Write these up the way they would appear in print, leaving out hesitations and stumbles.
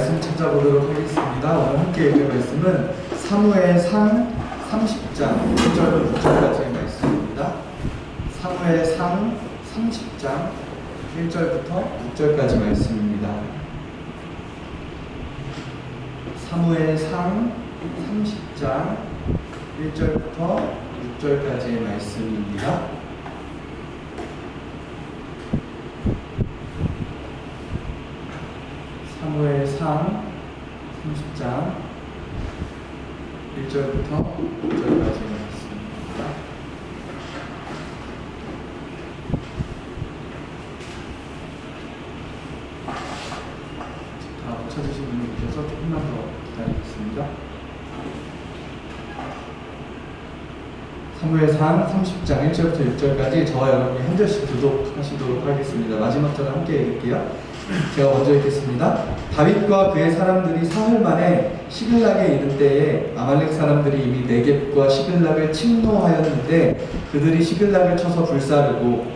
말씀 찾아보도록 하겠습니다. 오늘 함께 읽을 말씀은 사무엘상 30장 1절부터 6절까지의 말씀입니다. 사무엘상 30장 1절부터 6절까지 말씀입니다. 사무엘상 30장 1절부터 6절까지의 말씀입니다. 사무엘상 30장 1절부터 6절까지의 말씀입니다. 다 붙여주신 분이 계셔서 조금만 더 기다리겠습니다. 사무엘상 30장 1절부터 6절까지 저와 여러분이 한 절씩 교독하시도록 하겠습니다. 마지막 절을 함께 읽을게요. 제가 먼저 읽겠습니다. 다윗과 그의 사람들이 사흘 만에 시글락에 이른 때에 아말렉 사람들이 이미 네겝과 시글락을 침노하였는데 그들이 시글락을 쳐서 불사르고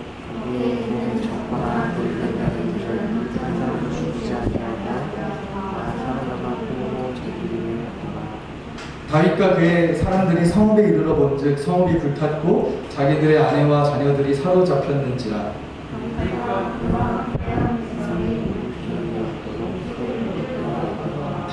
다윗과 그의 사람들이 성읍에 이르러 본즉 성읍이 불탔고 자기들의 아내와 자녀들이 사로잡혔는지라.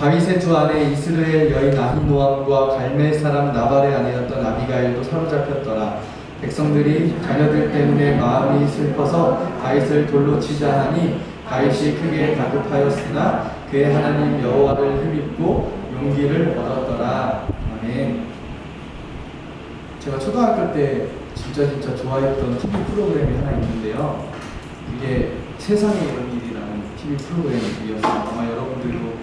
다윗의 두 아내 이스라엘 여인 아히노암과 갈멜 사람 나발의 아내였던 아비가일도 사로잡혔더라. 백성들이 자녀들 때문에 마음이 슬퍼서 다윗을 돌로 치자 하니 다윗이 크게 다급하였으나 그의 하나님 여호와를 힘입고 용기를 얻었더라. 아멘. 제가 초등학교 때 진짜 좋아했던 TV 프로그램이 하나 있는데요. 이게 세상에 이런 일이라는 TV 프로그램이었어요. 아마 여러분들도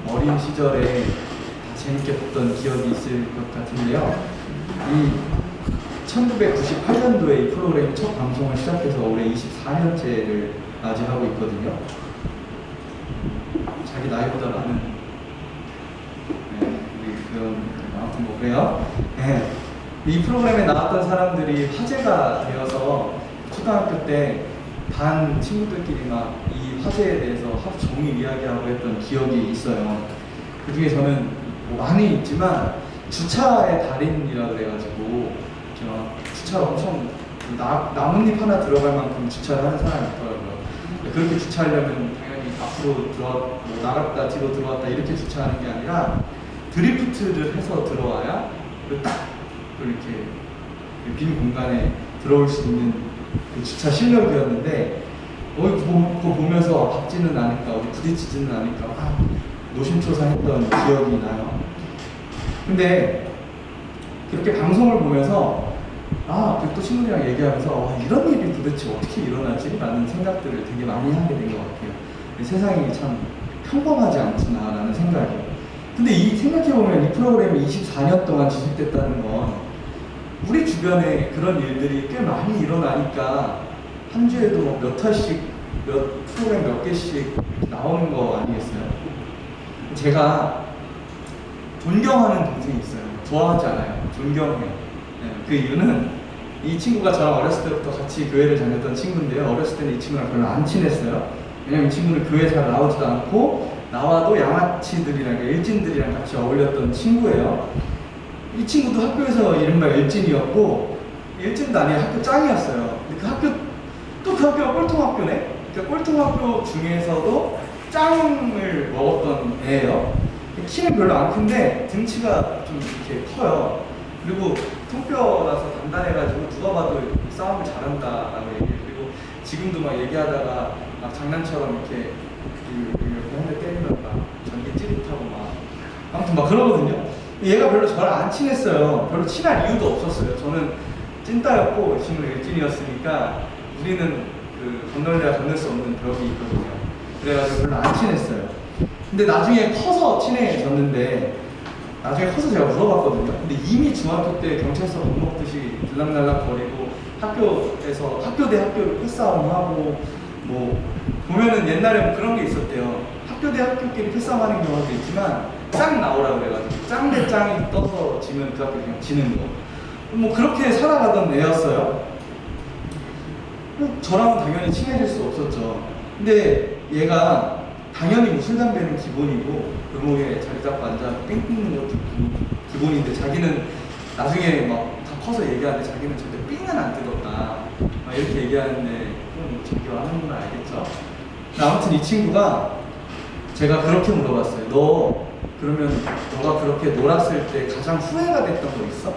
어린 시절에 다 재밌게 봤던 기억이 있을 것 같은데요. 이 1998년도에 이 프로그램이 첫 방송을 시작해서 올해 24년째를 맞이하고 있거든요. 자기 나이보다 많은 아무튼 뭐 그래요. 네. 이 프로그램에 나왔던 사람들이 화제가 되어서 초등학교 때 반 친구들끼리 막 이 화제에 대해서 하루 종일 이야기하고 했던 기억이 있어요. 그 중에 저는 뭐 많이 있지만 주차의 달인이라 그래가지고 주차 엄청 나뭇잎 하나 들어갈 만큼 주차를 하는 사람이 있더라고요. 그렇게 주차하려면 당연히 앞으로 나갔다 뒤로 들어왔다 이렇게 주차하는 게 아니라 드리프트를 해서 들어와야 딱 이렇게 빈 공간에 들어올 수 있는 그 주차 실력이었는데 그거 보면서 밟지는 않을까 어디 부딪히지는 않을까 노심초사했던 기억이 나요. 근데 그렇게 방송을 보면서 또 친구들이랑 얘기하면서 이런 일이 도대체 어떻게 일어나지? 라는 생각들을 되게 많이 하게 된 것 같아요. 세상이 참 평범하지 않구나 라는 생각이. 근데 생각해보면 이 프로그램이 24년 동안 지속됐다는 건 우리 주변에 그런 일들이 꽤 많이 일어나니까 한 주에도 몇 화씩, 프로그램 몇 개씩 나오는 거 아니겠어요? 제가 존경하는 동생이 있어요. 좋아하지 않아요. 존경해. 네, 그 이유는 이 친구가 저랑 어렸을 때부터 같이 교회를 다녔던 친구인데요. 어렸을 때는 이 친구랑 별로 안 친했어요. 왜냐면 이 친구는 교회 잘 나오지도 않고 나와도 양아치들이랑 일진들이랑 같이 어울렸던 친구예요. 이 친구도 학교에서 이른바 일진이었고 일진도 아니라 학교 짱이었어요. 근데 그 학교가 꼴통학교네? 그러니까 꼴통학교 중에서도 짱을 먹었던 애예요. 키는 별로 안 큰데 등치가 좀 이렇게 커요. 그리고 통뼈라서 단단해가지고 누가 봐도 싸움을 잘한다라고 얘기해요. 그리고 지금도 막 얘기하다가 막 장난처럼 이렇게 한 대 때리면 막 전기 찌릿하고 아무튼 막 그러거든요. 얘가 별로 저랑 안 친했어요. 별로 친할 이유도 없었어요. 저는 찐따였고 이 친구는 일진이었으니까 우리는 건널래야 건널 수 없는 벽이 있거든요. 그래가지고 별로 안 친했어요. 근데 나중에 커서 친해졌는데 나중에 커서 제가 물어봤거든요. 근데 이미 중학교 때 경찰서 밥 먹듯이 들락날락 거리고 학교에서 학교 대 학교를 패싸움하고 보면은 옛날에 그런 게 있었대요. 학교 대 학교끼리 패싸움하는 경우도 있지만 짱 나오라 그래가지고 짱 대 짱이 떠서 지면 그 학교 그냥 지는 거. 그렇게 살아가던 애였어요. 저랑은 당연히 친해질 수 없었죠. 근데 얘가 당연히 뭐 술, 담배는 기본이고 골목에 자리 잡고 앉아 뺑 끊는 것도 기본인데 자기는 나중에 막 다 커서 얘기하는데 자기는 절대 삥은 안 뜯었다 막 이렇게 얘기하는데 그건 존경하는 건 알겠죠? 아무튼 이 친구가 제가 그렇게 물어봤어요. 그러면 너가 그렇게 놀았을 때 가장 후회가 됐던 거 있어?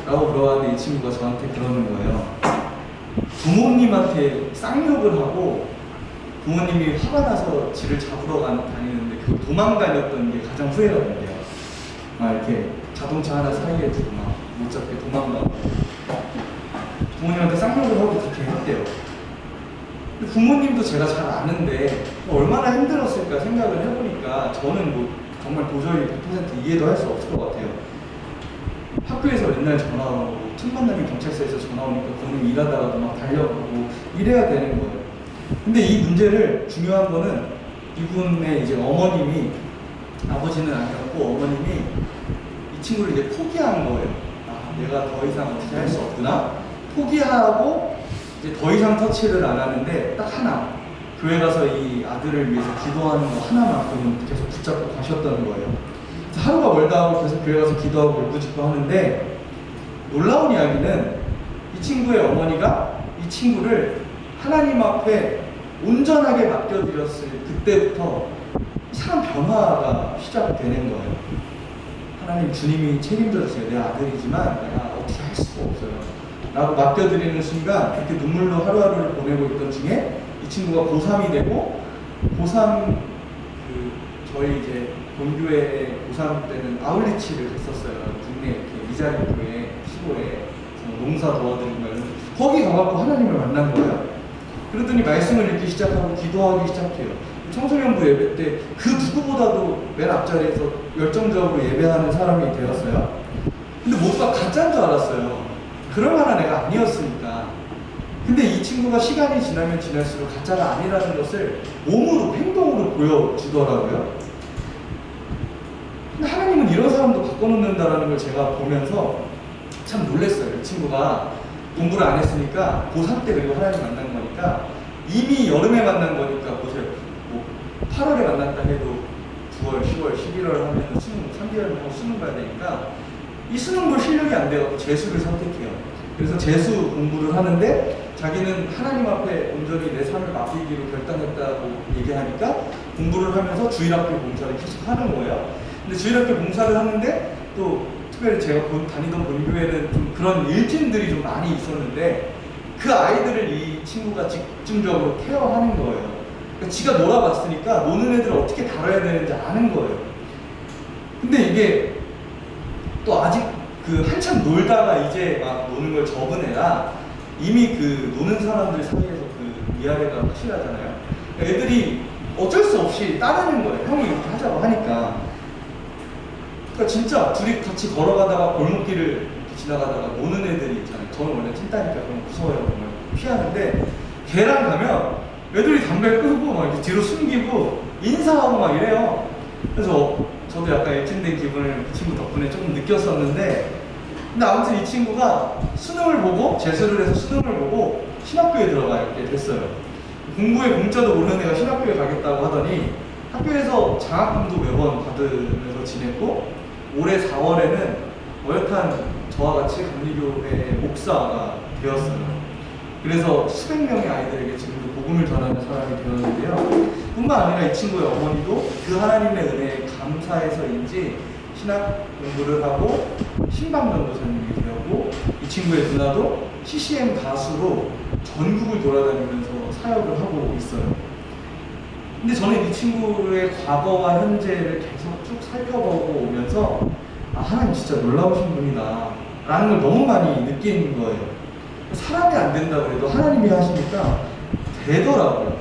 라고 물어봤는데 이 친구가 저한테 그러는 거예요. 부모님한테 쌍욕을 하고 부모님이 화가 나서 지를 잡으러 다니는데 그 도망다녔던 게 가장 후회가 된대요. 막 이렇게 자동차 하나 사이에 두고 막 못 잡게 도망가고 부모님한테 쌍욕을 하고 그렇게 했대요. 근데 부모님도 제가 잘 아는데 얼마나 힘들었을까 생각을 해보니까 저는 뭐 정말 도저히 100% 이해도 할 수 없을 것 같아요. 학교에서 맨날 전화 오고 틈 만나면 경찰서에서 전화 오니까 그놈 일하다가도 막 달려가고 이래야 되는 거예요. 근데 이 문제를 중요한 거는 이분의 이제 어머님이 아버지는 아니었고 어머님이 이 친구를 이제 포기한 거예요. 내가 더 이상 어떻게 할 수 없구나 포기하고 이제 더 이상 터치를 안 하는데 딱 하나 교회 가서 이 아들을 위해서 기도하는 거 하나만큼은 계속 붙잡고 가셨다는 거예요. 하루가 멀다 하고 계속 교회 가서 기도하고 울부짖고 하는데 놀라운 이야기는 이 친구의 어머니가 이 친구를 하나님 앞에 온전하게 맡겨드렸을 그때부터 이상한 변화가 시작되는 거예요. 하나님 주님이 책임져 주세요. 내 아들이지만 내가 어떻게 할 수가 없어요. 라고 맡겨드리는 순간 그렇게 눈물로 하루하루를 보내고 있던 중에 이 친구가 고3이 되고 고3 저희 이제 본교회 고3 때는 아울리치를 했었어요. 국내 이렇게 미자리 교회 시골에 농사 도와드리는 거예요. 거기 가갖고 하나님을 만난 거예요. 그러더니 말씀을 읽기 시작하고 기도하기 시작해요. 청소년부 예배 때 그 누구보다도 맨 앞자리에서 열정적으로 예배하는 사람이 되었어요. 근데 모두가 가짜인 줄 알았어요. 그럴 만한 애가 아니었으니까. 근데 이 친구가 시간이 지나면 지날수록 가짜가 아니라는 것을 몸으로, 행동으로 보여주더라고요. 근데 하나님은 이런 사람도 바꿔놓는다는 걸 제가 보면서 참 놀랐어요. 이 친구가 공부를 안 했으니까 고3 때 그리고 하나님 만난 거니까 이미 여름에 만난 거니까 보세요. 뭐 8월에 만났다 해도 9월, 10월, 11월 하면 수능, 3개월 하고 수능 봐야 되니까 이 수능 볼 실력이 안 돼서 재수를 선택해요. 그래서 재수 공부를 하는데 자기는 하나님 앞에 온전히 내 삶을 맡기기로 결단했다고 얘기하니까 공부를 하면서 주일학교 봉사를 계속 하는 거예요. 근데 주일학교 봉사를 하는데 또 특별히 제가 다니던 본교회는 좀 그런 일진들이 좀 많이 있었는데 그 아이들을 이 친구가 집중적으로 케어하는 거예요. 그러니까 지가 놀아봤으니까 노는 애들을 어떻게 다뤄야 되는지 아는 거예요. 근데 이게 또 아직 그 한참 놀다가 이제 막 노는 걸 접은 애라 이미 그 노는 사람들 사이에서 그 위아래가 확실하잖아요. 애들이 어쩔 수 없이 따르는 거예요. 형이 이렇게 하자고 하니까. 그러니까 진짜 둘이 같이 걸어가다가 골목길을 지나가다가 노는 애들이 있잖아요. 저는 원래 찐따니까 그런 무서워요. 정말 피하는데 걔랑 가면 애들이 담배 끄고 막 이렇게 뒤로 숨기고 인사하고 막 이래요. 그래서 저도 약간 일진된 기분을 그 친구 덕분에 조금 느꼈었는데 근데 아무튼 이 친구가 수능을 보고 재수를 해서 수능을 보고 신학교에 들어가게 됐어요. 공부에 공짜도 모르는 애가 신학교에 가겠다고 하더니 학교에서 장학금도 매번 받으면서 지냈고 올해 4월에는 어엿한 저와 같이 감리교회 목사가 되었어요. 그래서 수백 명의 아이들에게 지금도 복음을 전하는 사람이 되었는데요. 뿐만 아니라 이 친구의 어머니도 그 하나님의 은혜에 감사해서인지 신학 공부를 하고 신방전도사님이 되었고 이 친구의 누나도 CCM 가수로 전국을 돌아다니면서 사역을 하고 있어요. 근데 저는 이 친구의 과거와 현재를 계속 쭉 살펴보고 오면서 아, 하나님 진짜 놀라우신 분이다 라는 걸 너무 많이 느끼는 거예요. 사람이 안 된다고 해도 하나님이 하시니까 되더라고요.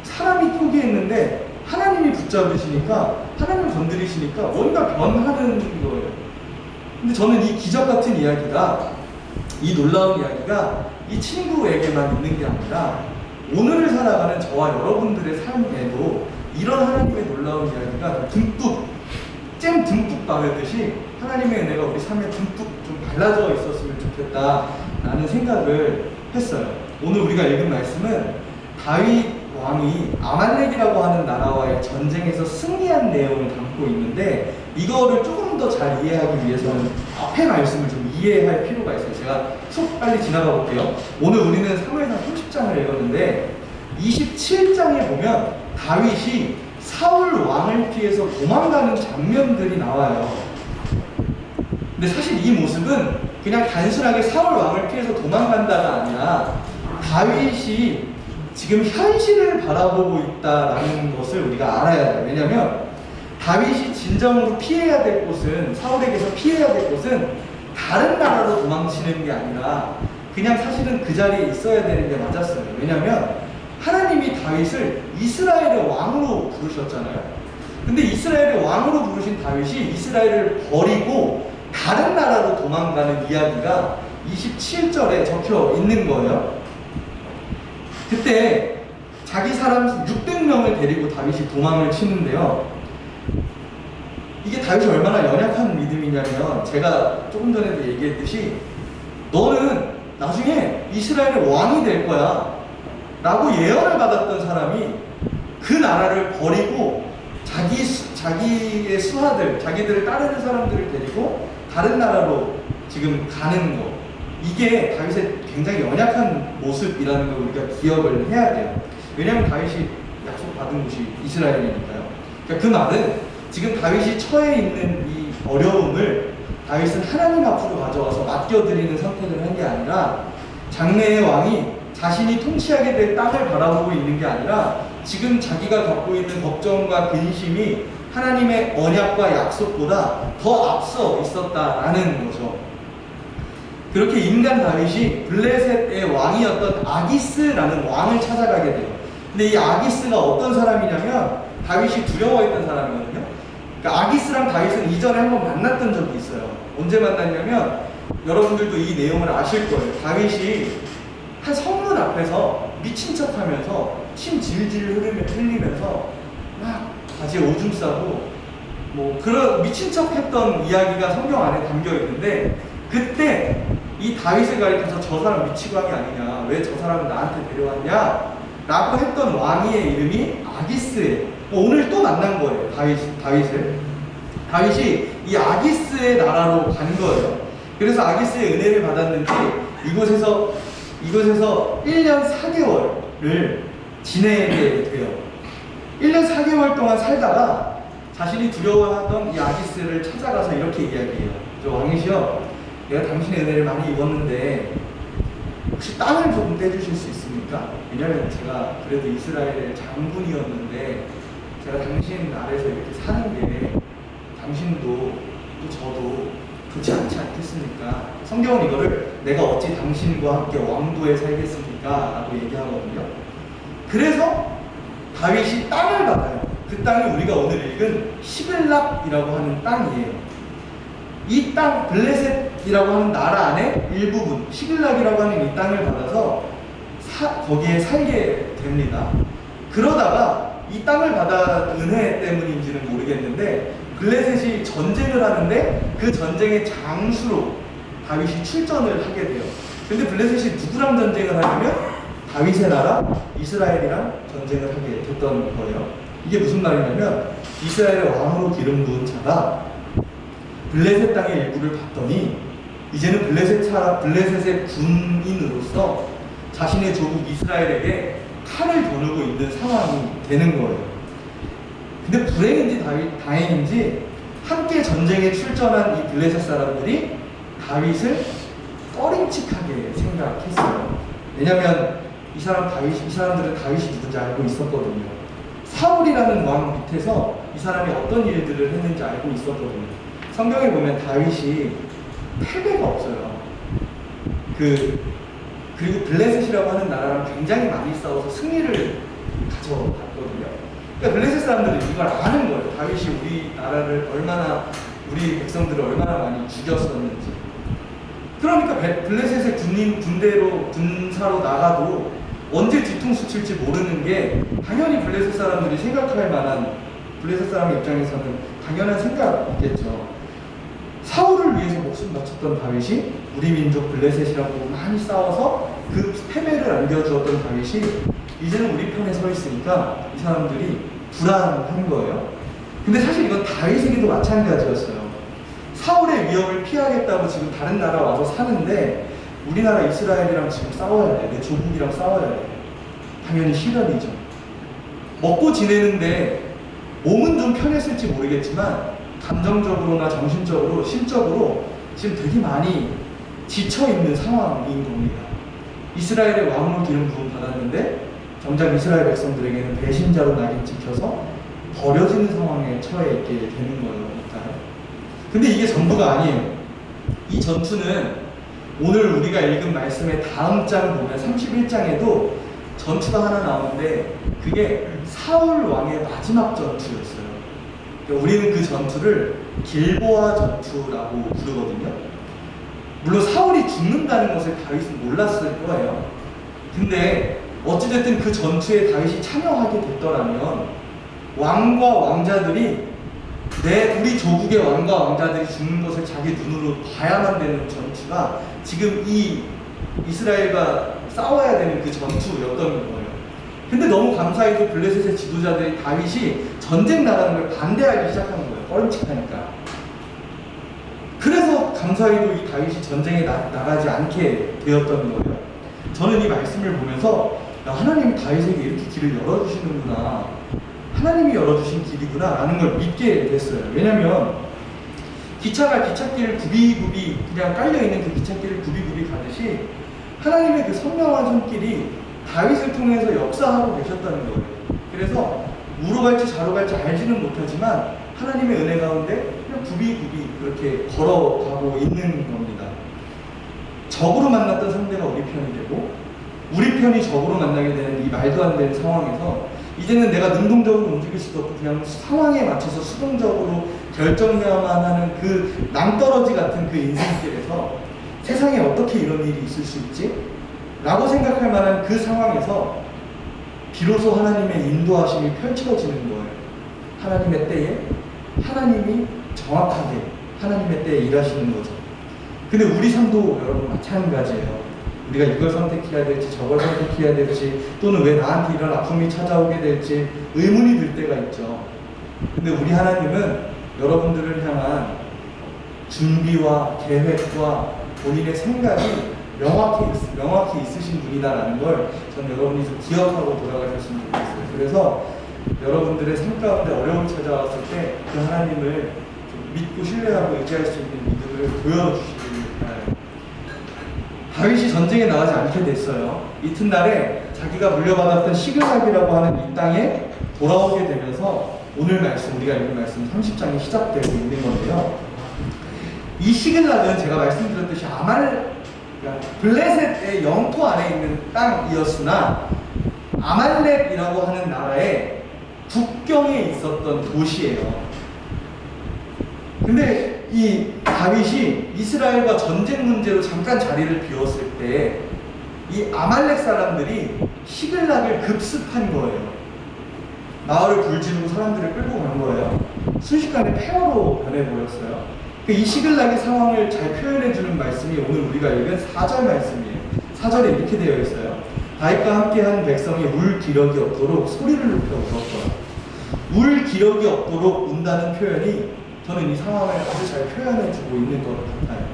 사람이 포기했는데 하나님이 붙잡으시니까 하나님을 건드리시니까 뭔가 변하는 거예요. 근데 저는 이 기적 같은 이야기가 이 놀라운 이야기가 이 친구에게만 있는 게 아니라 오늘을 살아가는 저와 여러분들의 삶에도 이런 하나님의 놀라운 이야기가 잼 듬뿍 바르듯이 하나님의 은혜가 우리 삶에 듬뿍 좀 발라져 있었으면 좋겠다라는 생각을 했어요. 오늘 우리가 읽은 말씀은 다윗 왕이 아말렉이라고 하는 나라와의 전쟁에서 승리한 내용을 담고 있는데, 이거를 조금 더 잘 이해하기 위해서는 앞에 말씀을 좀 이해할 필요가 있어요. 제가 쭉 빨리 지나가 볼게요. 오늘 우리는 사무엘상 30장을 읽었는데 27장에 보면 다윗이 사울 왕을 피해서 도망가는 장면들이 나와요. 근데 사실 이 모습은 그냥 단순하게 사울 왕을 피해서 도망간다가 아니라 다윗이 지금 현실을 바라보고 있다라는 것을 우리가 알아야 돼요. 왜냐하면 다윗이 진정으로 피해야 될 곳은, 사울에게서 피해야 될 곳은 다른 나라로 도망치는 게 아니라 그냥 사실은 그 자리에 있어야 되는 게 맞았어요. 왜냐하면 하나님이 다윗을 이스라엘의 왕으로 부르셨잖아요. 근데 이스라엘의 왕으로 부르신 다윗이 이스라엘을 버리고 다른 나라로 도망가는 이야기가 27절에 적혀 있는 거예요. 그때 자기 사람 600명을 데리고 다윗이 도망을 치는데요. 이게 다윗이 얼마나 연약한 믿음이냐면, 제가 조금 전에도 얘기했듯이 너는 나중에 이스라엘의 왕이 될 거야 라고 예언을 받았던 사람이 그 나라를 버리고 자기의 수하들, 자기들을 따르는 사람들을 데리고 다른 나라로 지금 가는 거, 이게 다윗의 굉장히 연약한 모습이라는 걸 우리가 기억을 해야 돼요. 왜냐하면 다윗이 약속받은 곳이 이스라엘이니까요. 그러니까 그 말은 지금 다윗이 처해 있는 이 어려움을 다윗은 하나님 앞으로 가져와서 맡겨드리는 선택을 한 게 아니라, 장래의 왕이 자신이 통치하게 될 땅을 바라보고 있는 게 아니라 지금 자기가 갖고 있는 걱정과 근심이 하나님의 언약과 약속보다 더 앞서 있었다라는 거죠. 그렇게 인간 다윗이 블레셋의 왕이었던 아기스라는 왕을 찾아가게 돼요. 근데 이 아기스가 어떤 사람이냐면 다윗이 두려워했던 사람이거든요. 그러니까 아기스랑 다윗은 이전에 한번 만났던 적이 있어요. 언제 만났냐면, 여러분들도 이 내용을 아실 거예요. 다윗이 한 성문 앞에서 미친 척 하면서 침 질질 흘리면서 막 바지에 오줌 싸고 뭐 그런 미친 척 했던 이야기가 성경 안에 담겨 있는데, 그때 이 다윗을 가리켜서 저 사람 미치고 한 게 아니냐, 왜 저 사람을 나한테 데려왔냐 라고 했던 왕의 이름이 아기스예요. 오늘 또 만난 거예요. 다윗이 이 아기스의 나라로 간 거예요. 그래서 아기스의 은혜를 받았는지 이곳에서 1년 4개월을 지내게 돼요. 1년 4개월 동안 살다가 자신이 두려워하던 이 아기스를 찾아가서 이렇게 이야기해요. 저 왕이시여, 내가 당신의 은혜를 많이 입었는데 혹시 땅을 조금 떼주실 수 있습니까? 왜냐면 제가 그래도 이스라엘의 장군이었는데 제가 당신 아래서 이렇게 사는 게 당신도 또 저도 좋지 않지 않겠습니까? 성경은 이거를 내가 어찌 당신과 함께 왕도에 살겠습니까? 라고 얘기하거든요. 그래서 다윗이 땅을 받아요. 그 땅이 우리가 오늘 읽은 시글락이라고 하는 땅이에요. 이 땅, 블레셋이라고 하는 나라 안에 일부분, 시글락이라고 하는 이 땅을 받아서 거기에 살게 됩니다. 그러다가 이 땅을 받아 은혜 때문인지는 모르겠는데 블레셋이 전쟁을 하는데 그 전쟁의 장수로 다윗이 출전을 하게 돼요. 근데 블레셋이 누구랑 전쟁을 하냐면 다윗의 나라 이스라엘이랑 전쟁을 하게 됐던 거예요. 이게 무슨 말이냐면 이스라엘의 왕으로 기름 부은 자가 블레셋 땅의 일부를 봤더니 이제는 블레셋의 군인으로서 자신의 조국 이스라엘에게 칼을 겨누고 있는 상황이 되는 거예요. 근데 불행인지 다행인지 함께 전쟁에 출전한 이 블레셋 사람들이 다윗을 꺼림칙하게 생각했어요. 왜냐하면 이 사람들은 다윗이 누군지 알고 있었거든요. 사울이라는 왕 밑에서 이 사람이 어떤 일들을 했는지 알고 있었거든요. 성경에 보면 다윗이 패배가 없어요. 그리고 블레셋이라고 하는 나라랑 굉장히 많이 싸워서 승리를 가져갔거든요. 그러니까 블레셋 사람들은 이걸 아는 거예요. 다윗이 우리 백성들을 얼마나 많이 죽였었는지. 그러니까 블레셋의 군사로 나가도 언제 뒤통수 칠지 모르는 게 당연히 블레셋 사람들이 생각할 만한, 블레셋 사람의 입장에서는 당연한 생각이겠죠. 사울을 위해서 목숨 바쳤던 다윗이 우리 민족 블레셋이라고 많이 싸워서 그 패배를 안겨주었던 다윗이 이제는 우리 편에 서 있으니까 이 사람들이 불안한 거예요. 근데 사실 이건 다윗에게도 마찬가지였어요. 사울의 위협을 피하겠다고 지금 다른 나라 와서 사는데 우리나라 이스라엘이랑 지금 싸워야 돼. 내 조국이랑 싸워야 돼. 당연히 시련이죠. 먹고 지내는데 몸은 좀 편했을지 모르겠지만 감정적으로나 정신적으로, 심적으로 지금 되게 많이 지쳐있는 상황인 겁니다. 이스라엘의 왕으로 기름 부음 받았는데 정작 이스라엘 백성들에게는 배신자로 낙인 찍혀서 버려지는 상황에 처해 있게 되는 거예요. 근데 이게 전부가 아니에요. 이 전투는 오늘 우리가 읽은 말씀의 다음 장 보면 31장에도 전투가 하나 나오는데 그게 사울 왕의 마지막 전투였어요. 그러니까 우리는 그 전투를 길보아 전투라고 부르거든요. 물론 사울이 죽는다는 것을 다윗은 몰랐을 거예요. 근데 어찌됐든 그 전투에 다윗이 참여하게 됐더라면 왕과 왕자들이 우리 조국의 왕과 왕자들이 죽는 것을 자기 눈으로 봐야만 되는 전투가 지금 이 이스라엘과 싸워야 되는 그 전투였던 거예요. 근데 너무 감사히도 블레셋의 지도자들이 다윗이 전쟁 나가는 걸 반대하기 시작하는 거예요. 꺼림칙하니까. 그래서 감사히도 이 다윗이 전쟁에 나가지 않게 되었던 거예요. 저는 이 말씀을 보면서 하나님 다윗에게 이렇게 길을 열어주시는구나, 하나님이 열어주신 길이구나 라는 걸 믿게 됐어요. 왜냐면 기차가 기찻길을 굽이굽이 그냥 깔려있는 그 기찻길을 굽이굽이 가듯이 하나님의 그 선명한 손길이 다윗을 통해서 역사하고 계셨다는 거예요. 그래서 우로 갈지 좌로 갈지 알지는 못하지만 하나님의 은혜 가운데 그냥 굽이굽이 그렇게 걸어가고 있는 겁니다. 적으로 만났던 상대가 우리 편이 되고 우리 편이 적으로 만나게 되는 이 말도 안 되는 상황에서 이제는 내가 능동적으로 움직일 수도 없고 그냥 상황에 맞춰서 수동적으로 결정해야만 하는 그 낭떠러지 같은 그 인생길에서 세상에 어떻게 이런 일이 있을 수 있지? 라고 생각할 만한 그 상황에서 비로소 하나님의 인도하심이 펼쳐지는 거예요. 하나님의 때에 하나님이 정확하게 하나님의 때에 일하시는 거죠. 근데 우리 삶도 여러분 마찬가지예요. 우리가 이걸 선택해야 될지 저걸 선택해야 될지 또는 왜 나한테 이런 아픔이 찾아오게 될지 의문이 들 때가 있죠. 근데 우리 하나님은 여러분들을 향한 준비와 계획과 본인의 생각이 명확히 있으신 분이다라는 걸 저는 여러분이 좀 기억하고 돌아가셨으면 좋겠어요. 그래서 여러분들의 삶 가운데 어려움이 찾아왔을 때 그 하나님을 좀 믿고 신뢰하고 의지할 수 있는 믿음을 보여주시길 바라요. 다윗이 전쟁에 나가지 않게 됐어요. 이튿날에 자기가 물려받았던 시글락이라고 하는 이 땅에 돌아오게 되면서 오늘 말씀, 우리가 읽은 말씀 30장이 시작되고 있는 건데요. 이 시글락은 제가 말씀드렸듯이 그러니까 블레셋의 영토 안에 있는 땅이었으나 아말렉이라고 하는 나라의 국경에 있었던 도시예요. 근데 이 다윗이 이스라엘과 전쟁 문제로 잠깐 자리를 비웠을 때 이 아말렉 사람들이 시글락을 급습한 거예요. 마을을 불지르고 사람들을 끌고 간 거예요. 순식간에 폐허로 변해 보였어요. 이 시글락의 상황을 잘 표현해주는 말씀이 오늘 우리가 읽은 4절 말씀이에요. 4절에 이렇게 되어 있어요. 다윗과 함께한 백성이 울 기력이 없도록 소리를 높여 울었더라. 울 기력이 없도록 운다는 표현이 저는 이 상황을 아주 잘 표현해주고 있는 것 같아요.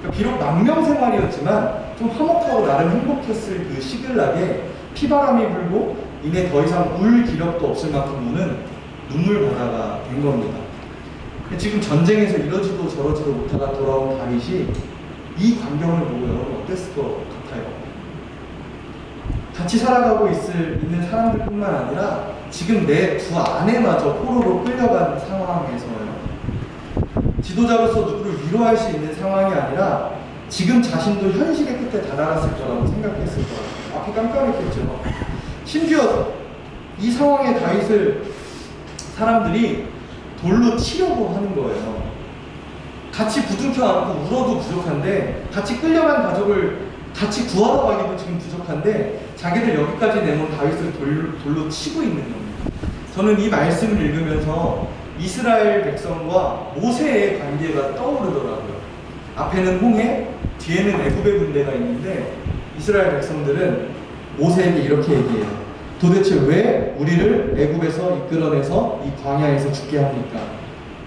그러니까 비록 망명 생활이었지만 좀 화목하고 나름 행복했을 그 시글락에 피바람이 불고 이내 더 이상 울 기력도 없을 만큼 우는 눈물바다가 된 겁니다. 지금 전쟁에서 이러지도 저러지도 못하다 돌아온 다윗이 이 광경을 보고 여러분 어땠을 것 같아요? 같이 살아가고 있는 사람들뿐만 아니라 지금 내 두 아내마저 포로로 끌려간 상황에서요. 지도자로서 누구를 위로할 수 있는 상황이 아니라 지금 자신도 현실의 끝에 다다랐을 거라고 생각했을 거라고. 앞이 깜깜했겠죠. 심지어 이 상황에 다윗을 사람들이 돌로 치려고 하는 거예요. 같이 부둥켜 안고 울어도 부족한데 같이 끌려간 가족을 같이 구하러 가기도 지금 부족한데 자기들 여기까지 내몬 다윗을 돌로 치고 있는 겁니다. 저는 이 말씀을 읽으면서 이스라엘 백성과 모세의 관계가 떠오르더라고요. 앞에는 홍해, 뒤에는 애굽의 군대가 있는데 이스라엘 백성들은 모세에게 이렇게 얘기해요. 도대체 왜 우리를 애굽에서 이끌어내서 이 광야에서 죽게 합니까?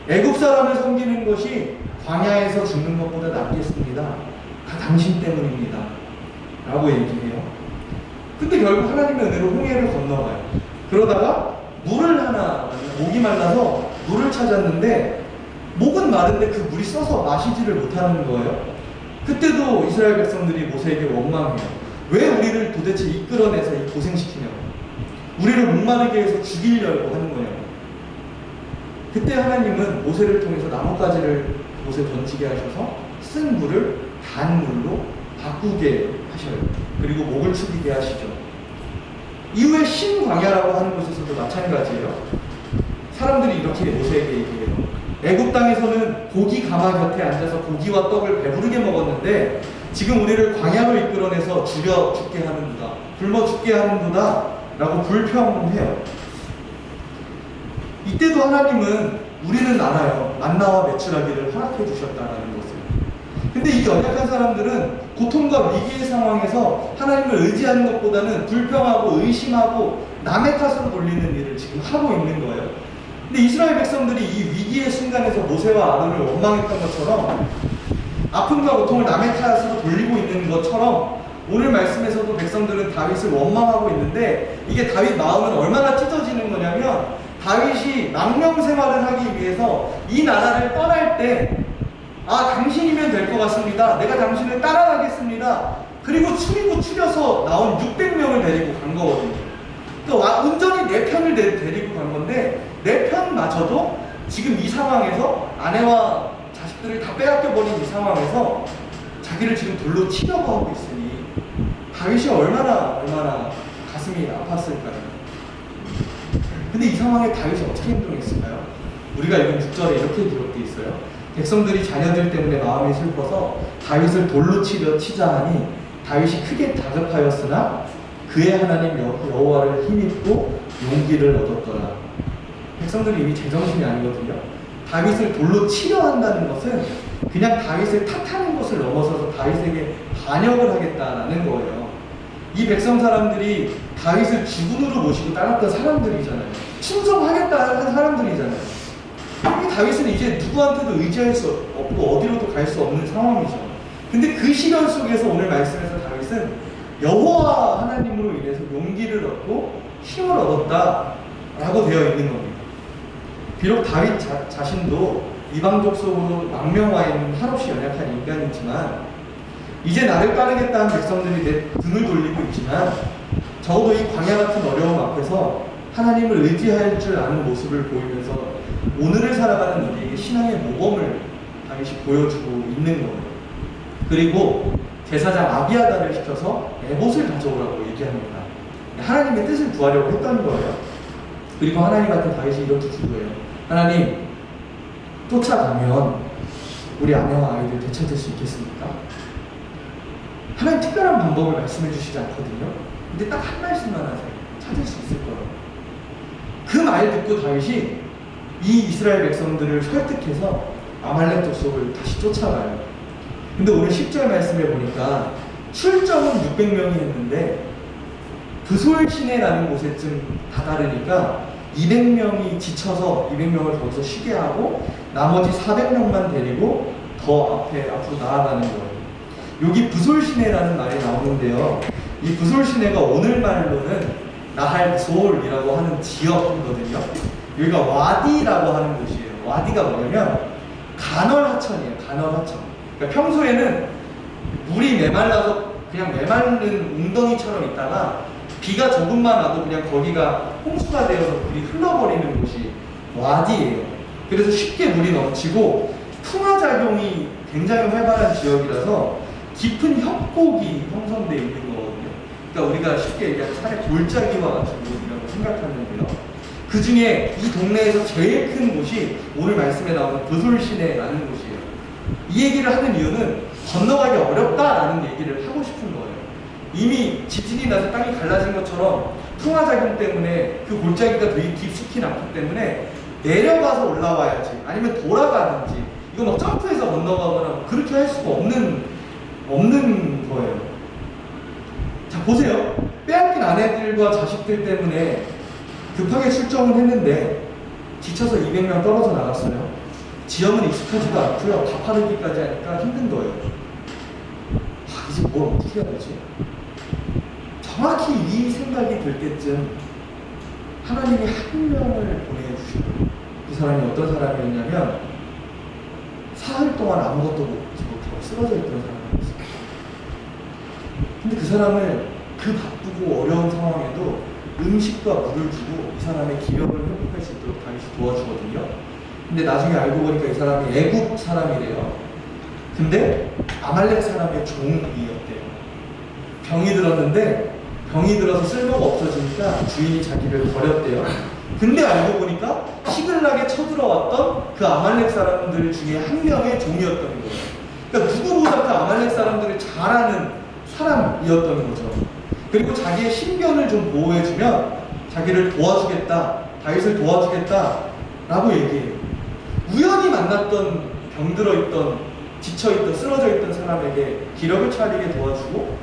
애굽 사람을 섬기는 것이 광야에서 죽는 것보다 낫겠습니다. 다 당신 때문입니다. 라고 얘기해요. 근데 결국 하나님의 은혜로 홍해를 건너가요. 그러다가 물을 하나, 목이 말라서 물을 찾았는데 목은 마른데 그 물이 써서 마시지를 못하는 거예요. 그때도 이스라엘 백성들이 모세에게 원망해요. 왜 우리를 도대체 이끌어내서 이 고생시키냐고. 우리를 목마르게 해서 죽이려고 하는 거냐고. 그때 하나님은 모세를 통해서 나뭇가지를 곳에 던지게 하셔서 쓴 물을 단 물로 바꾸게 하셔요. 그리고 목을 축이게 하시죠. 이후에 신광야라고 하는 곳에서도 마찬가지예요. 사람들이 이렇게 모세에게 얘기해요. 애굽 땅에서는 고기 가마 곁에 앉아서 고기와 떡을 배부르게 먹었는데 지금 우리를 광야로 이끌어내서 죽여 죽게 하는도다, 굶어 죽게 하는도다 라고 불평해요. 이때도 하나님은 우리는 알아요. 만나와 메추라기를 허락해 주셨다라는 것을. 근데 이 연약한 사람들은 고통과 위기의 상황에서 하나님을 의지하는 것보다는 불평하고 의심하고 남의 탓으로 돌리는 일을 지금 하고 있는 거예요. 근데 이스라엘 백성들이 이 위기의 순간에서 모세와 아론을 원망했던 것처럼 아픔과 고통을 남의 탓으로 돌리고 있는 것처럼 오늘 말씀에서도 백성들은 다윗을 원망하고 있는데 이게 다윗 마음은 얼마나 찢어지는 거냐면 다윗이 망명 생활을 하기 위해서 이 나라를 떠날 때 당신이면 될 것 같습니다. 내가 당신을 따라가겠습니다. 그리고 추리고 추려서 나온 600명을 데리고 간 거거든요. 그러니까 온전히 내 편을 데리고 간 건데 내 편마저도 지금 이 상황에서 아내와 자식들을 다 빼앗겨버린 이 상황에서 자기를 지금 돌로 치려고 하고 있으니 다윗이 얼마나 가슴이 아팠을까요? 근데 이 상황에 다윗이 어떻게 행동했을까요? 우리가 읽은 6절에 이렇게 기록되어 있어요. 백성들이 자녀들 때문에 마음이 슬퍼서 다윗을 돌로 치자 하니 다윗이 크게 다급하였으나 그의 하나님 여호와를 힘입고 용기를 얻었더라. 백성들이 이미 제정신이 아니거든요. 다윗을 돌로 치려 한다는 것은 그냥 다윗을 탓하는 것을 넘어서서 다윗에게 반역을 하겠다라는 거예요. 이 백성 사람들이 다윗을 주군으로 모시고 따랐던 사람들이잖아요. 충성하겠다는 사람들이잖아요. 이 다윗은 이제 누구한테도 의지할 수 없고 어디로도 갈 수 없는 상황이죠. 근데 그 시련 속에서 오늘 말씀에서 다윗은 여호와 하나님으로 인해서 용기를 얻고 힘을 얻었다라고 되어 있는 겁니다. 비록 다윗 자신도 이방족 속으로 망명와 있는 한없이 연약한 인간이지만 이제 나를 따르겠다는 백성들이 내 등을 돌리고 있지만 적어도 이 광야 같은 어려움 앞에서 하나님을 의지할 줄 아는 모습을 보이면서 오늘을 살아가는 우리에게 신앙의 모범을 다윗이 보여주고 있는 거예요. 그리고 제사장 아비아다를 시켜서 에봇을 가져오라고 얘기합니다. 하나님의 뜻을 구하려고 했던 거예요. 그리고 하나님한테 다윗이 이렇게 기도해요. 하나님, 쫓아가면 우리 아내와 아이들 되찾을 수 있겠습니까? 하나님 특별한 방법을 말씀해 주시지 않거든요. 근데 딱 한 말씀만 하세요. 찾을 수 있을 거예요. 그 말 듣고 다윗이 이 이스라엘 백성들을 설득해서 아말렉 족속을 다시 쫓아가요. 근데 오늘 10절 말씀에 보니까 출정은 600명이 했는데 브솔 시내라는 곳에쯤 다다르니까 200명이 지쳐서 200명을 거기서 쉬게 하고 나머지 400명만 데리고 더 앞으로 나아가는 거예요. 여기 브솔 시내라는 말이 나오는데요. 이 브솔 시내가 오늘 말로는 나할 브솔이라고 하는 지역이거든요. 여기가 와디라고 하는 곳이에요. 와디가 뭐냐면 간헐하천이에요. 간헐하천. 그러니까 평소에는 물이 메말라서 그냥 메마른 웅덩이처럼 있다가 비가 조금만 와도 그냥 거기가 홍수가 되어서 물이 흘러버리는 곳이 와디예요. 그래서 쉽게 물이 넘치고 풍화작용이 굉장히 활발한 지역이라서 깊은 협곡이 형성되어 있는 거거든요. 그러니까 우리가 쉽게 얘기하면 산의 골짜기와 같은 곳이라고 생각하는데요. 그 중에 이 동네에서 제일 큰 곳이 오늘 말씀에 나오는 브솔시내라는 곳이에요. 이 얘기를 하는 이유는 건너가기 어렵다라는 얘기를 하고 싶은 거예요. 이미 지진이 나서 땅이 갈라진 것처럼 풍화작용 때문에 그 골짜기가 되게 깊숙이 남기 때문에 내려가서 올라와야지 아니면 돌아가든지 이거 막 점프해서 건너가거나 그렇게 할 수가 없는 거예요. 자, 보세요. 빼앗긴 아내들과 자식들 때문에 급하게 출정을 했는데 지쳐서 200명 떨어져 나갔어요. 지형은 익숙하지도 않고요. 가파르기까지 하니까 힘든 거예요. 이제 뭘 어떻게 해야 되지? 정확히 이 생각이 들 때쯤 하나님이 한 명을 보내주시고, 그 사람이 어떤 사람이었냐면 사흘 동안 아무것도 먹지 못하고 쓰러져 있던 사람이었어요. 근데 그 사람을 그 바쁘고 어려운 상황에도 음식과 물을 주고 이 사람의 기력을 회복할 수 있도록 다윗이 도와주거든요. 근데 나중에 알고 보니까 이 사람이 애국 사람이래요. 근데 아말렉 사람의 종이었대요. 병이 들었는데 병이 들어서 쓸모가 없어지니까 주인이 자기를 버렸대요. 근데 알고 보니까 시글락에 쳐들어왔던 그 아말렉 사람들 중에 한 명의 종이었던 거예요. 그러니까 누구보다 그 아말렉 사람들을 잘 아는 사람이었던 거죠. 그리고 자기의 신변을 좀 보호해주면 자기를 도와주겠다, 다윗을 도와주겠다 라고 얘기해요. 우연히 만났던 병들어있던, 지쳐있던, 쓰러져있던 사람에게 기력을 차리게 도와주고,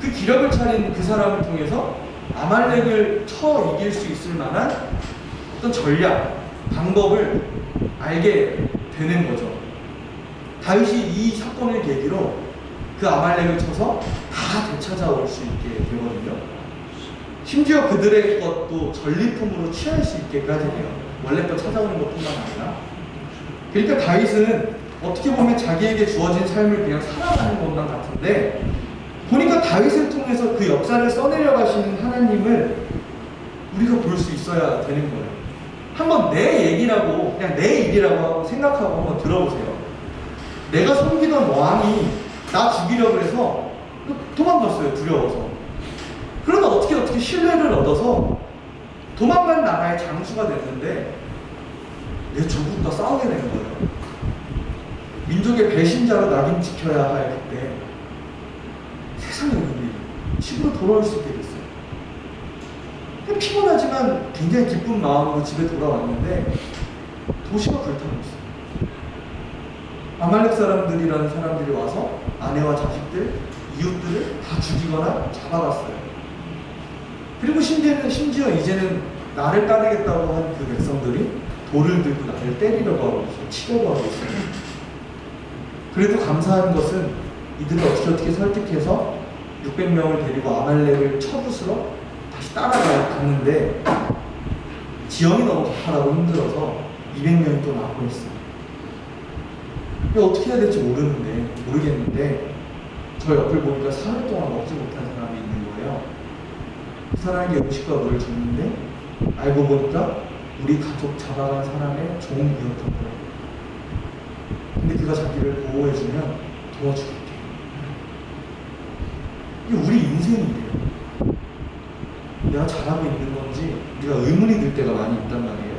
그 기력을 차린 그 사람을 통해서 아말렉을 쳐 이길 수 있을 만한 어떤 전략, 방법을 알게 되는 거죠. 다윗이 이 사건을 계기로 그 아말렉을 쳐서 다 되찾아올 수 있게 되거든요. 심지어 그들의 것도 전리품으로 취할 수 있게까지 해요. 원래 또 찾아오는 것뿐만 아니라. 그러니까 다윗은 어떻게 보면 자기에게 주어진 삶을 그냥 살아가는 것만 같은데, 보니까 다윗을 통해서 그 역사를 써내려 가시는 하나님을 우리가 볼 수 있어야 되는 거예요. 한번 내 얘기라고, 그냥 내 일이라고 생각하고 한번 들어보세요. 내가 섬기던 왕이 나 죽이려고 해서 도망갔어요. 두려워서. 그러다 어떻게 신뢰를 얻어서 도망간 나라의 장수가 됐는데 내 조국과 싸우게 된 거예요. 민족의 배신자로 낙인 지켜야 할 그때 세상의 의미, 집으로 돌아올 수 있게 됐어요. 피곤하지만 굉장히 기쁜 마음으로 집에 돌아왔는데 도시가 불타고 있어요. 아말렉 사람들이라는 사람들이 와서 아내와 자식들, 이웃들을 다 죽이거나 잡아갔어요. 그리고 심지어 이제는 나를 따르겠다고 한 그 백성들이 돌을 들고 나를 때리려고 하고 있어요. 치려고 하고 있어요. 그래도 감사한 것은 이들을 어떻게 설득해서 600명을 데리고 아말렉을 쳐부수러 다시 따라갔는데 지형이 너무 가파라고 힘들어서 200명이 또 남고 있어요. 어떻게 해야 될지 모르겠는데 저 옆을 보니까 사흘 동안 먹지 못한 사람이 있는 거예요. 그 사람에게 음식과 물을 줬는데 알고 보니까 우리 가족 잡아간 사람의 종이었던 거예요. 근데 그가 자기를 보호해주면 도와주겠대. 이게 우리 인생이래요. 내가 잘하고 있는 건지 우리가 의문이 들 때가 많이 있단 말이에요.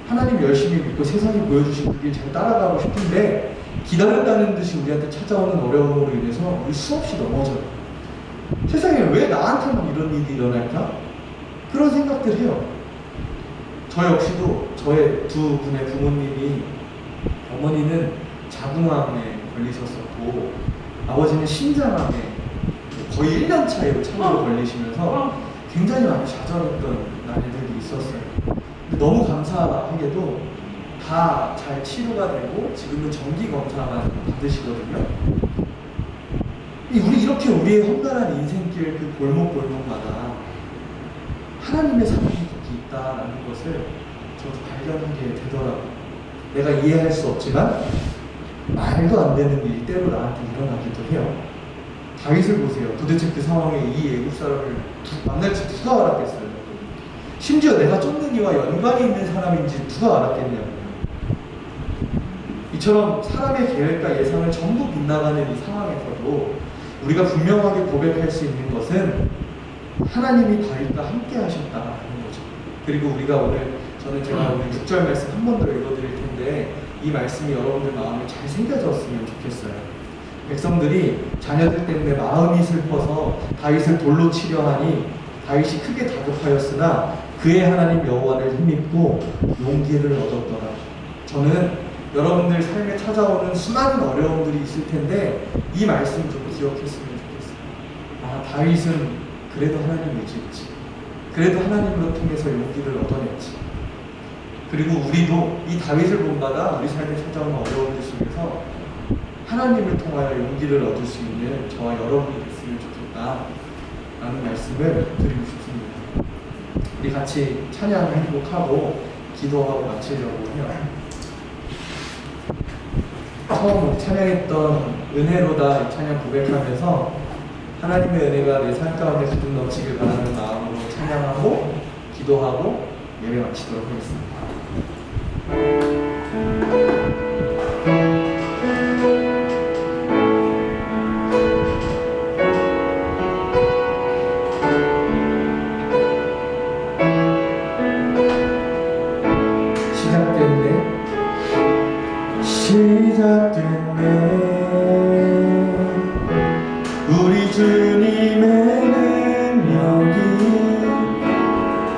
하나님 열심히 믿고 세상이 보여주신 그 길 잘 따라가고 싶은데 기다렸다는 듯이 우리한테 찾아오는 어려움으로 인해서 우리 수없이 넘어져요. 세상에 왜 나한테만 이런 일이 일어날까? 그런 생각들 해요. 저 역시도 저의 두 분의 부모님이, 어머니는 자궁암에 걸리셨었고 아버지는 심장암에 거의 1년 차이로 참으로 걸리시면서 굉장히 많이 좌절했던 날들이 있었어요. 근데 너무 감사하게도 다 잘 치료가 되고 지금은 정기 검사만 받으시거든요. 이렇게 우리의 험난한 인생길 그 골목골목마다 하나님의 사랑이 거기 있다라는 것을 저도 발견하게 되더라고요. 내가 이해할 수 없지만 말도 안 되는 일이 때로 나한테 일어나기도 해요. 다윗을 보세요. 도대체 그 상황에 이 애국 사람을 만날지 누가 알았겠어요? 심지어 내가 쫓는 이와 연관이 있는 사람인지 누가 알았겠냐고요. 이처럼 사람의 계획과 예상을 전부 빗나가는 이 상황에서도 우리가 분명하게 고백할 수 있는 것은 하나님이 다윗과 함께 하셨다는 거죠. 그리고 우리가 제가 오늘 6절 말씀 한 번 더 읽어드릴 텐데 이 말씀이 여러분들 마음에 잘 새겨졌으면 좋겠어요. 백성들이 자녀들 때문에 마음이 슬퍼서 다윗을 돌로 치려 하니 다윗이 크게 다급하였으나 그의 하나님 여호와를 힘입고 용기를 얻었더라. 저는 여러분들 삶에 찾아오는 수많은 어려움들이 있을 텐데 이 말씀 좀 기억했으면 좋겠어요. 다윗은 그래도 하나님 의지했지. 그래도 하나님으로 통해서 용기를 얻어냈지. 그리고 우리도 이 다윗을 본받아 우리 삶에 찾아오는 어려움들 속에서 하나님을 통하여 용기를 얻을 수 있는 저와 여러분이 됐으면 좋겠다 라는 말씀을 드리고 싶습니다. 우리 같이 찬양 행복하고 기도하고 마치려고 해요. 처음 찬양했던 은혜로다 이 찬양 고백하면서 하나님의 은혜가 내 삶 가운데 가득 넘치길 바라는 마음으로 찬양하고 기도하고 예배 마치도록 하겠습니다. 시작됐네 우리 주님의 능력이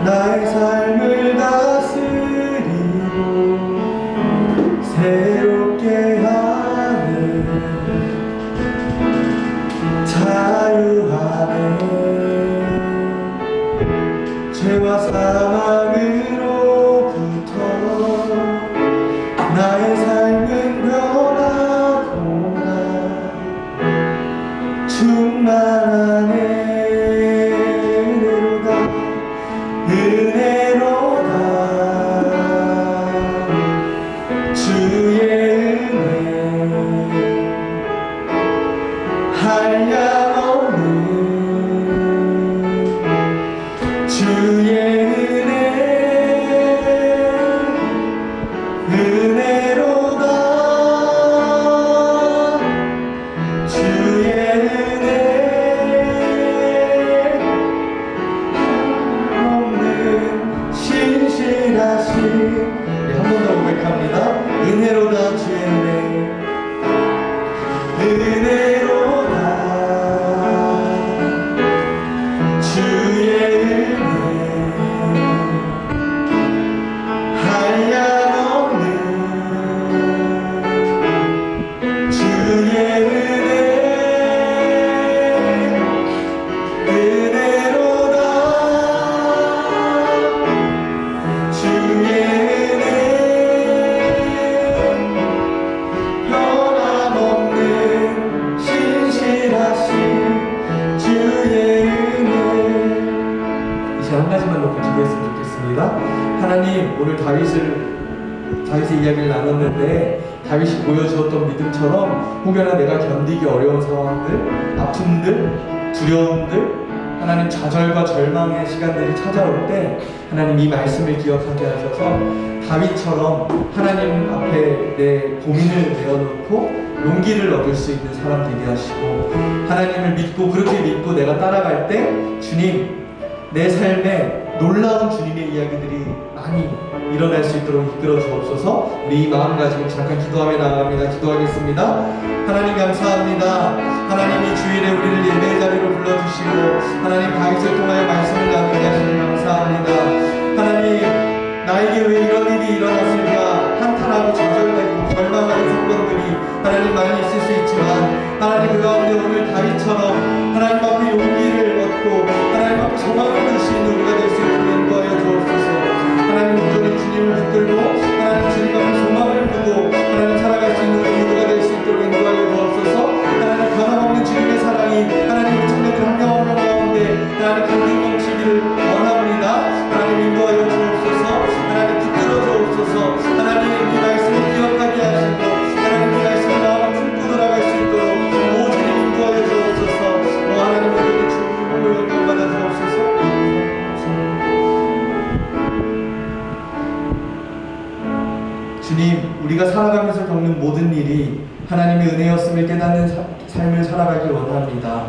나의 삶을 다스리고 새롭게 하네 자유하네 죄와 사망으로부터 나의 삶은 변하구나 충만하네 은혜로다 주의 은혜 한량없는 주의 은혜로다 주의 은혜 없는 신실하신 한 번 더 고백합니다. 은혜로다 주의 은혜 은혜로다 주의 은혜 한량없는 주의 은혜로다 주의 은혜 변함없는 신실하신 주의 은혜 이제 한 가지만 놓고 기도했으면 좋겠습니다. 하나님 오늘 다윗의 이야기를 나눴는데 다윗이 보여주었던 믿음처럼 혹여나 내가 견디기 어려운 상황들, 아픔들, 두려움들, 하나님 좌절과 절망의 시간들이 찾아올 때 하나님 이 말씀을 기억하게 하셔서 다윗처럼 하나님 앞에 내 고민을 내어놓고 용기를 얻을 수 있는 사람 되게 하시고 하나님을 믿고 그렇게 믿고 내가 따라갈 때 주님 내 삶에 놀라운 주님의 이야기들이 많이 일어날 수 있도록 이끌어 주옵소서. 우리 이 마음 가지고 잠깐 기도하며 나아갑니다. 기도하겠습니다. 하나님 감사합니다. 하나님이 주일에 우리를 예배의 자리로 불러주시고 하나님 다윗을 통하여 말씀을 나누게 하시니 감사합니다. 하나님 나에게 왜 이런 일이 일어났을까 한탄하고 좌절되고 절망하는 사건들이 하나님 많이 있을 수 있지만 하나님 그 가운데 오늘 다윗처럼 하나님 앞에 용기를 얻고 하나님 앞에 소망을 들 수 있는 우리가 될 수 있도록 인도하여 주옵소서. 하나님 온전히 주님을 붙들고 하나님 주님 앞에 소망을 두고 하나님 살아갈 수 있는 우리 모두가 될 수 있도록 인도하여 주옵소서. 하나님 변함없는 주님의 사랑이 하나님 우리 청년들 한 명 한 명 가운데 하나님 감동 넘치기를 원합니다. 하나님 인도하여 주옵소서. 하나님 붙들어 주옵소서. 하나님 이 말씀을 기억하게 하시고 하나님 이 말씀을 마음에 품고 돌아갈 수 있도록 오 주님 인도하여 주옵소서. 오 하나님 온전히 주님을 인도받아 주옵소서. 주님, 우리가 살아가면서 겪는 모든 일이 하나님의 은혜였음을 깨닫는 삶을 살아가길 원합니다.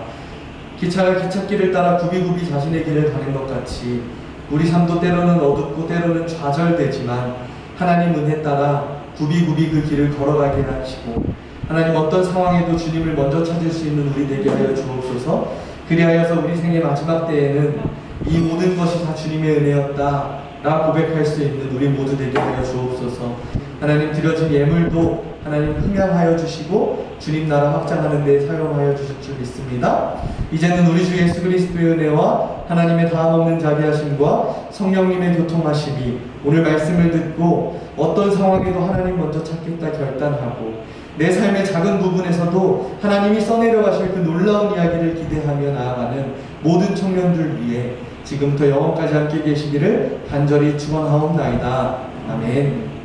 기차가 기찻길을 따라 굽이굽이 자신의 길을 가는 것 같이 우리 삶도 때로는 어둡고 때로는 좌절되지만 하나님 은혜 따라 굽이굽이 그 길을 걸어가게 하시고 하나님 어떤 상황에도 주님을 먼저 찾을 수 있는 우리 되게 하여 주옵소서. 그리하여서 우리 생의 마지막 때에는 이 모든 것이 다 주님의 은혜였다 라 고백할 수 있는 우리 모두 되게 하여 주옵소서. 하나님 드려진 예물도 하나님 흠양하여 주시고 주님 나라 확장하는 데 사용하여 주실 줄 믿습니다. 이제는 우리 주 예수 그리스도의 은혜와 하나님의 다함없는 자비하심과 성령님의 교통하심이 오늘 말씀을 듣고 어떤 상황에도 하나님 먼저 찾겠다 결단하고 내 삶의 작은 부분에서도 하나님이 써내려 가실 그 놀라운 이야기를 기대하며 나아가는 모든 청년들 위해 지금부터 영원까지 함께 계시기를 간절히 축원하옵나이다. 아멘.